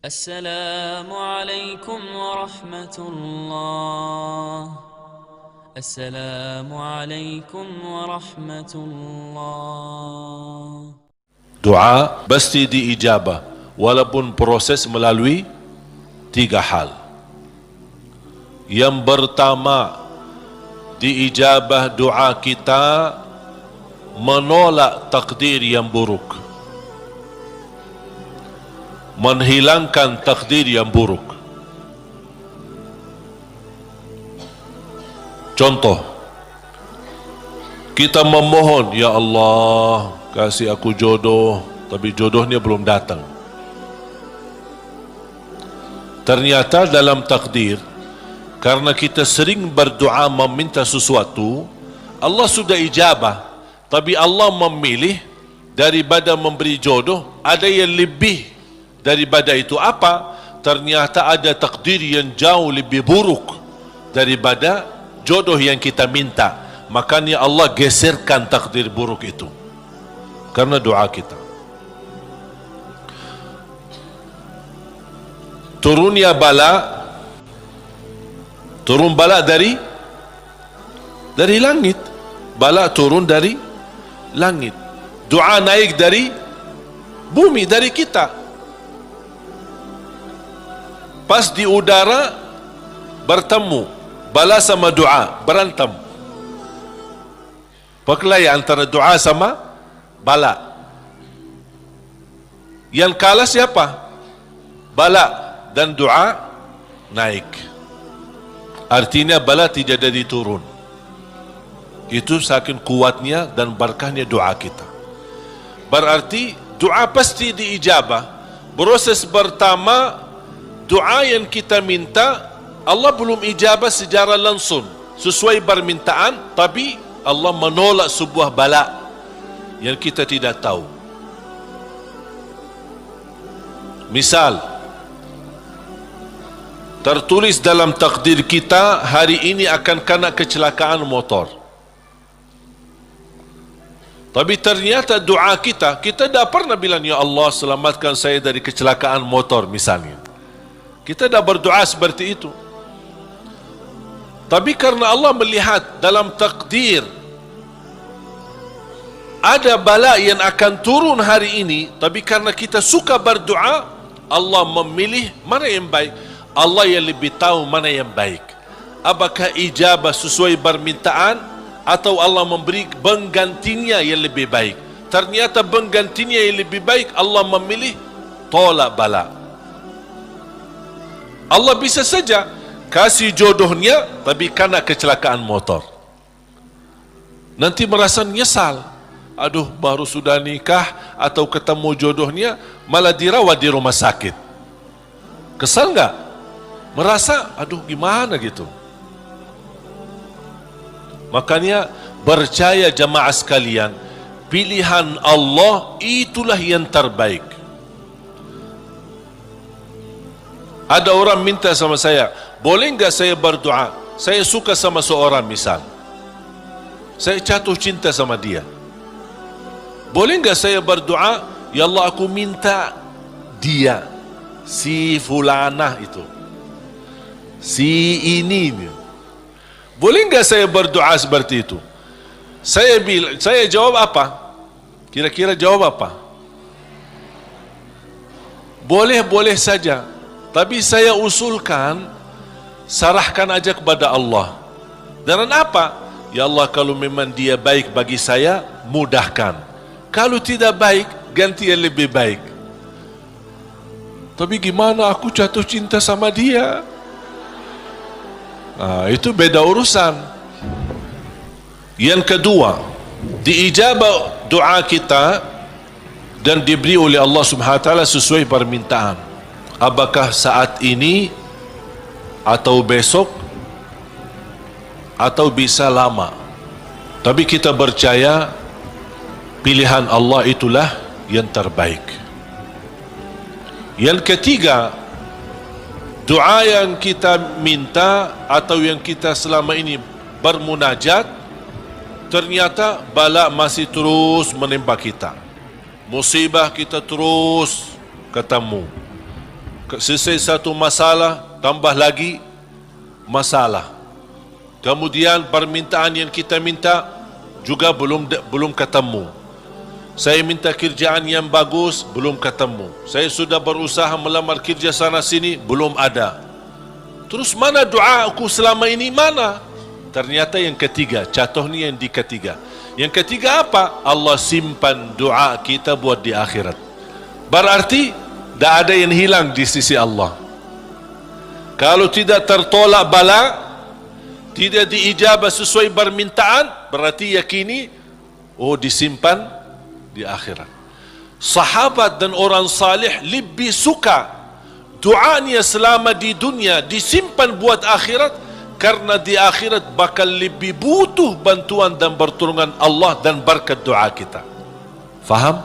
السلام عليكم ورحمة الله. السلام عليكم ورحمة الله. Doa pasti diijabah walaupun proses melalui 3 hal. Yang pertama, diijabah doa kita menolak takdir yang buruk, menghilangkan takdir yang buruk. Contoh, kita memohon, ya Allah kasih aku jodoh, tapi jodohnya belum datang. Ternyata dalam takdir, karena kita sering berdoa meminta sesuatu, Allah sudah ijabah, tapi Allah memilih daripada memberi jodoh, ada yang lebih daripada itu. Apa? Ternyata ada takdir yang jauh lebih buruk daripada jodoh yang kita minta. Makanya Allah geserkan takdir buruk itu karena doa kita. Turunnya bala, turun bala dari langit. Bala turun dari langit. Doa naik dari bumi, dari kita. Pas di udara bertemu, bala sama doa berantem. Perkelahian antara doa sama bala. Yang kalah siapa? Bala. Dan doa naik. Artinya bala tidak jadi turun. Itu saking kuatnya dan berkahnya doa kita. Berarti doa pasti diijabah. Proses pertama, doa yang kita minta Allah belum ijabah secara langsung sesuai permintaan, tapi Allah menolak sebuah bala yang kita tidak tahu. Misal, tertulis dalam takdir kita hari ini akan kena kecelakaan motor, tapi ternyata doa kita tidak pernah bilang, ya Allah selamatkan saya dari kecelakaan motor misalnya. Kita dah berdoa seperti itu. Tapi karena Allah melihat dalam takdir ada bala yang akan turun hari ini, tapi karena kita suka berdoa, Allah memilih mana yang baik. Allah yang lebih tahu mana yang baik. Apakah ijabah sesuai permintaan atau Allah memberi penggantinya yang lebih baik. Ternyata penggantinya yang lebih baik, Allah memilih tolak bala. Allah bisa saja kasih jodohnya tapi kena kecelakaan motor. Nanti merasa nyesal. Aduh, baru sudah nikah atau ketemu jodohnya malah dirawat di rumah sakit. Kesal enggak? Merasa, aduh gimana gitu. Makanya percaya jamaah sekalian, pilihan Allah itulah yang terbaik. Ada orang minta sama saya, boleh enggak saya berdoa? Saya suka sama seorang misal, saya jatuh cinta sama dia. Boleh enggak saya berdoa, ya Allah aku minta dia, si fulanah itu, si ini. Boleh enggak saya berdoa seperti itu? Saya jawab apa? Kira-kira jawab apa? Boleh saja. Tapi saya usulkan, sarahkan aja kepada Allah. Dan apa? Ya Allah, kalau memang dia baik bagi saya, mudahkan. Kalau tidak baik, ganti yang lebih baik. Tapi gimana aku jatuh cinta sama dia? Itu beda urusan. Yang kedua, diijabah doa kita dan diberi oleh Allah Subhanahu wa taala sesuai permintaan. Apakah saat ini atau besok atau bisa lama. Tapi kita percaya pilihan Allah itulah yang terbaik. Yang ketiga, doa yang kita minta atau yang kita selama ini bermunajat, ternyata bala masih terus menimpa kita, musibah kita terus ketemu, selesai satu masalah, tambah lagi masalah. Kemudian permintaan yang kita minta juga belum ketemu. Saya minta kerjaan yang bagus, belum ketemu. Saya sudah berusaha melamar kerja sana sini, belum ada. Terus mana doa aku selama ini, mana? Ternyata yang ketiga, contoh ni yang di ketiga. Yang ketiga apa? Allah simpan doa kita buat di akhirat. Berarti tak ada yang hilang di sisi Allah. Kalau tidak tertolak bala, tidak diijabah sesuai permintaan, berarti yakini, oh disimpan di akhirat. Sahabat dan orang salih lebih suka doanya selama di dunia disimpan buat akhirat, karena di akhirat bakal lebih butuh bantuan dan pertolongan Allah dan berkat doa kita. Faham?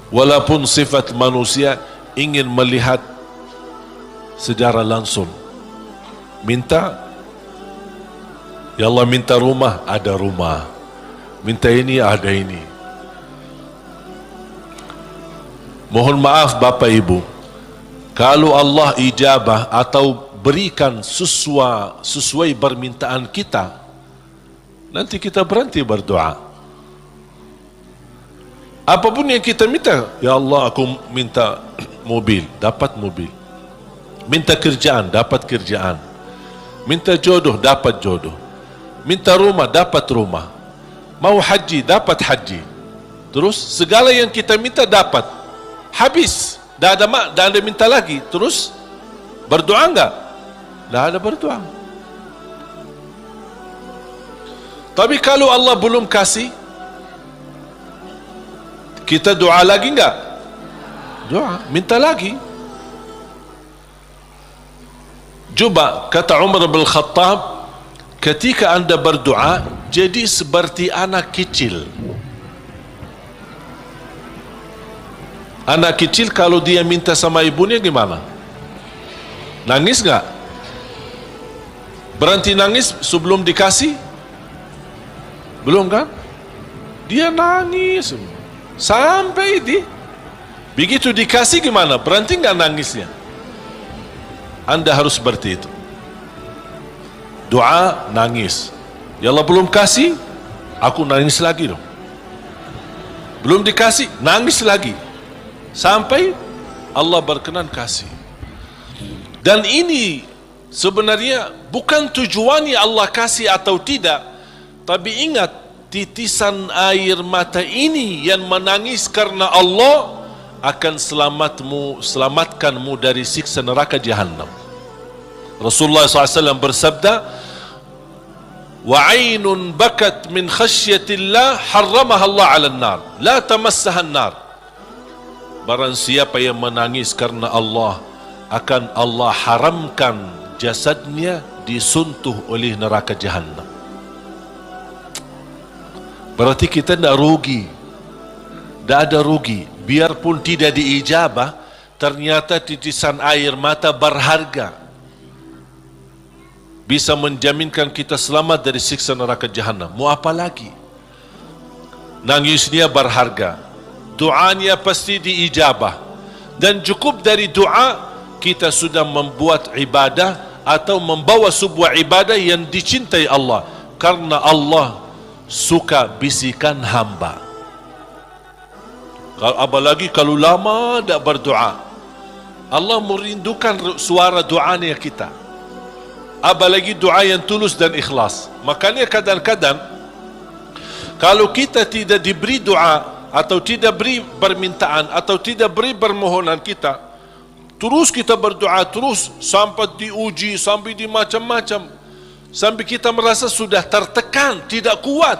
Walaupun sifat manusia ingin melihat secara langsung, minta, ya Allah minta rumah, ada rumah. Minta ini, ada ini. Mohon maaf Bapak Ibu, kalau Allah ijabah atau berikan sesuai permintaan kita, nanti kita berhenti berdoa. Apapun yang kita minta, ya Allah aku minta mobil, dapat mobil. Minta kerjaan, dapat kerjaan. Minta jodoh, dapat jodoh. Minta rumah, dapat rumah. Mau haji, dapat haji. Terus segala yang kita minta dapat. Habis, dah ada minta lagi. Terus berdoa enggak? Dah ada berdoa. Tapi kalau Allah belum kasih, kita doa lagi enggak? Doa, minta lagi. Coba kata Umar bin Khattab, ketika anda berdoa jadi seperti anak kecil. Anak kecil kalau dia minta sama ibunya gimana? Nangis enggak? Berhenti nangis sebelum dikasih? Belum kan? Dia nangis sampai begitu dikasih gimana? Berhenti enggak nangisnya? Anda harus seperti itu. Doa, nangis. Ya Allah belum kasih, aku nangis lagi dong. Belum dikasih, nangis lagi. Sampai Allah berkenan kasih. Dan ini sebenarnya bukan tujuannya Allah kasih atau tidak, tapi ingat, titisan air mata ini yang menangis karena Allah akan selamatkanmu dari siksa neraka Jahannam. Rasulullah SAW bersabda, wa ainun bakat min khasyatillah harramaha Allah 'alan nar, la tamassaha an-nar. Barang siapa yang menangis karena Allah, akan Allah haramkan jasadnya disuntuh oleh neraka Jahannam. Berarti kita tidak rugi, tidak ada rugi. Biarpun tidak diijabah, ternyata titisan air mata berharga, bisa menjaminkan kita selamat dari siksa neraka Jahannam. Mau apa lagi? Nangisnya berharga, doanya pasti diijabah, dan cukup dari doa kita sudah membuat ibadah atau membawa sebuah ibadah yang dicintai Allah, karena Allah suka bisikan hamba. Apalagi kalau lama tak berdoa, Allah merindukan suara doanya kita. Apalagi doa yang tulus dan ikhlas. Makanya kadang-kadang kalau kita tidak diberi doa, atau tidak beri permintaan, atau tidak beri permohonan kita, terus kita berdoa terus sampai diuji, sampai di macam-macam, sampai kita merasa sudah tertekan, tidak kuat.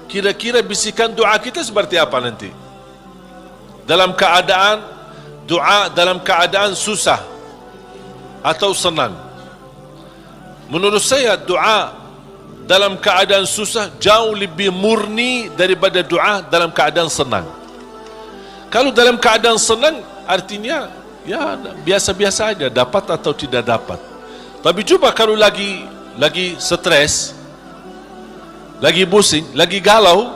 Kira-kira bisikan doa kita seperti apa nanti? Dalam keadaan doa, dalam keadaan susah atau senang? Menurut saya doa dalam keadaan susah jauh lebih murni daripada doa dalam keadaan senang. Kalau dalam keadaan senang artinya ya biasa-biasa aja, dapat atau tidak dapat. Tapi coba kalau lagi stres, lagi pusing, lagi galau,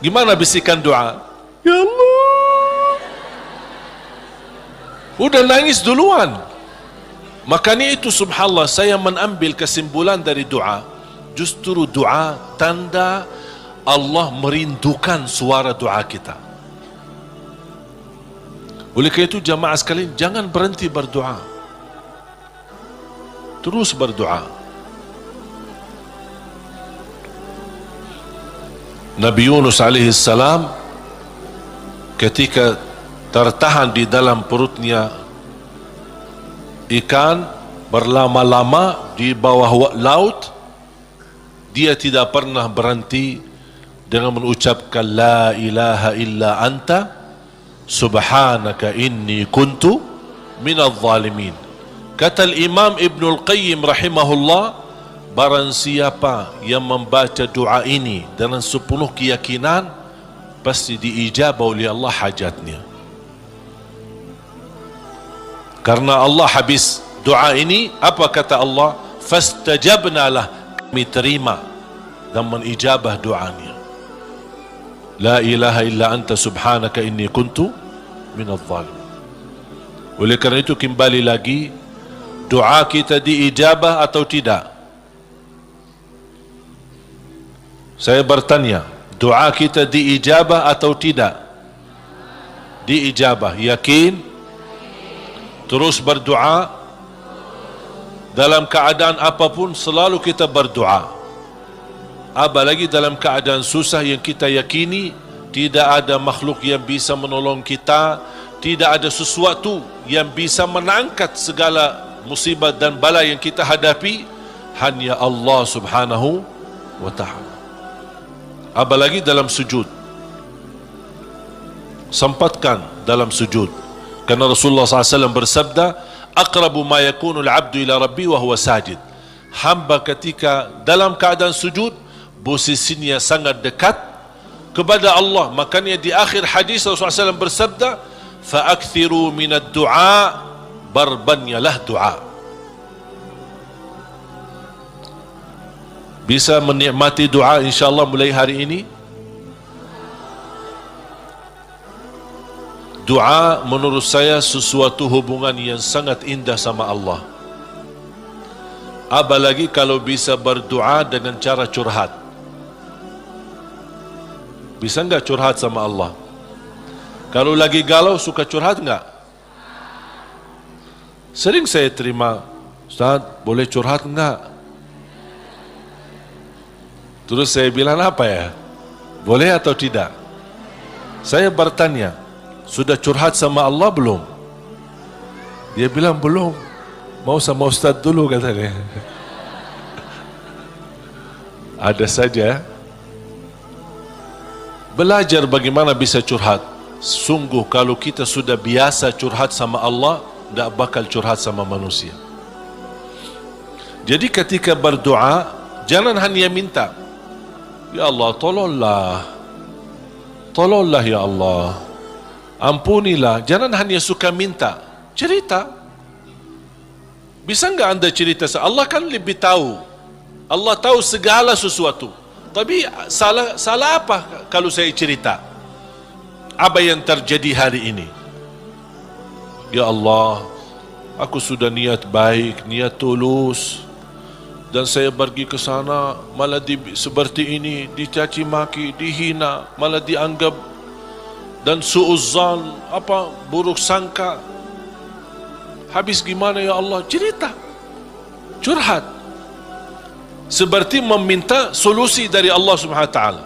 gimana bisikan doa? Ya Allah, Udah nangis duluan. Makanya itu subhanallah, saya mengambil kesimpulan dari doa, justru doa tanda Allah merindukan suara doa kita. Oleh karena itu jamaah sekalian, jangan berhenti berdoa, terus berdoa. Nabi Yunus alaihi salam ketika tertahan di dalam perutnya ikan berlama-lama di bawah laut, dia tidak pernah berhenti dengan mengucapkan la ilaha illa anta subhanaka inni kuntu minadh zalimin. Kata Imam Ibnul Qayyim rahimahullah, barang siapa yang membaca doa ini dengan sepenuh keyakinan, pasti diijabah oleh Allah hajatnya. Karena Allah habis doa ini, apa kata Allah? Fastajabna lah, kami terima dan menijabah doanya. La ilaha illa anta subhanaka inni kuntu minadh zalimin. Oleh kerana itu kembali lagi, doa kita diijabah atau tidak? Saya bertanya, doa kita diijabah atau tidak? Diijabah. Yakin? Terus berdoa. Dalam keadaan apapun selalu kita berdoa. Apalagi dalam keadaan susah yang kita yakini tidak ada makhluk yang bisa menolong kita, tidak ada sesuatu yang bisa mengangkat segala musibah dan bala yang kita hadapi, hanya Allah subhanahu wa ta'ala. Apalagi dalam sujud, sempatkan dalam sujud. Karena Rasulullah SAW bersabda, aqrabu ma yakunul abdu ila rabbi wa huwa sajid. Hamba ketika dalam keadaan sujud, posisinya sangat dekat kepada Allah. Makanya di akhir hadis Rasulullah SAW bersabda, fa'akthiru minad du'a, barbanyalah doa. Bisa menikmati doa insyaAllah mulai hari ini. Doa menurut saya sesuatu hubungan yang sangat indah sama Allah. Apalagi kalau bisa berdoa dengan cara curhat. Bisa enggak curhat sama Allah? Kalau lagi galau suka curhat enggak? Sering saya terima, Ustaz boleh curhat enggak? Terus saya bilang apa ya? Boleh atau tidak? Saya bertanya, sudah curhat sama Allah belum? Dia bilang belum. Mau sama Ustaz dulu katanya. Ada saja. Belajar bagaimana bisa curhat. Sungguh kalau kita sudah biasa curhat sama Allah, tidak bakal curhat sama manusia. Jadi ketika berdoa, jangan hanya minta, ya Allah tolonglah, tolonglah ya Allah, ampunilah. Jangan hanya suka minta, cerita. Bisa enggak anda cerita? Allah kan lebih tahu. Allah tahu segala sesuatu. Tapi salah apa kalau saya cerita apa yang terjadi hari ini? Ya Allah, aku sudah niat baik, niat tulus, dan saya pergi ke sana malah seperti ini, dicaci maki, dihina, malah dianggap dan suuzzan, buruk sangka. Habis gimana ya Allah? Cerita, curhat, seperti meminta solusi dari Allah Subhanahu wa taala.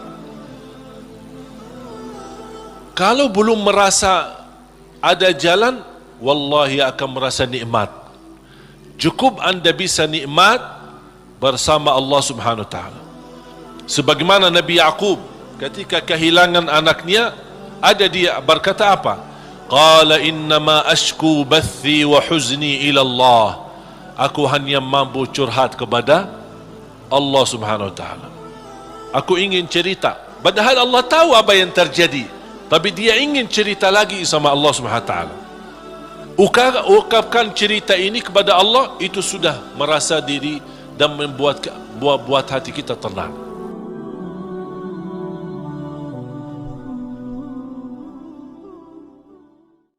Kalau belum merasa ada jalan, wallahi akan merasa nikmat. Cukup anda bisa nikmat bersama Allah Subhanahu wa taala. Sebagaimana Nabi Yaqub ketika kehilangan anaknya, ada dia berkata apa? Qala innama ashku bathi wa huzni ila Allah. Aku hanya mampu curhat kepada Allah Subhanahu wa taala. Aku ingin cerita, padahal Allah tahu apa yang terjadi, tapi dia ingin cerita lagi sama Allah Subhanahu wa taala. Ungkapkan cerita ini kepada Allah, itu sudah merasa diri dan membuat hati kita tenang.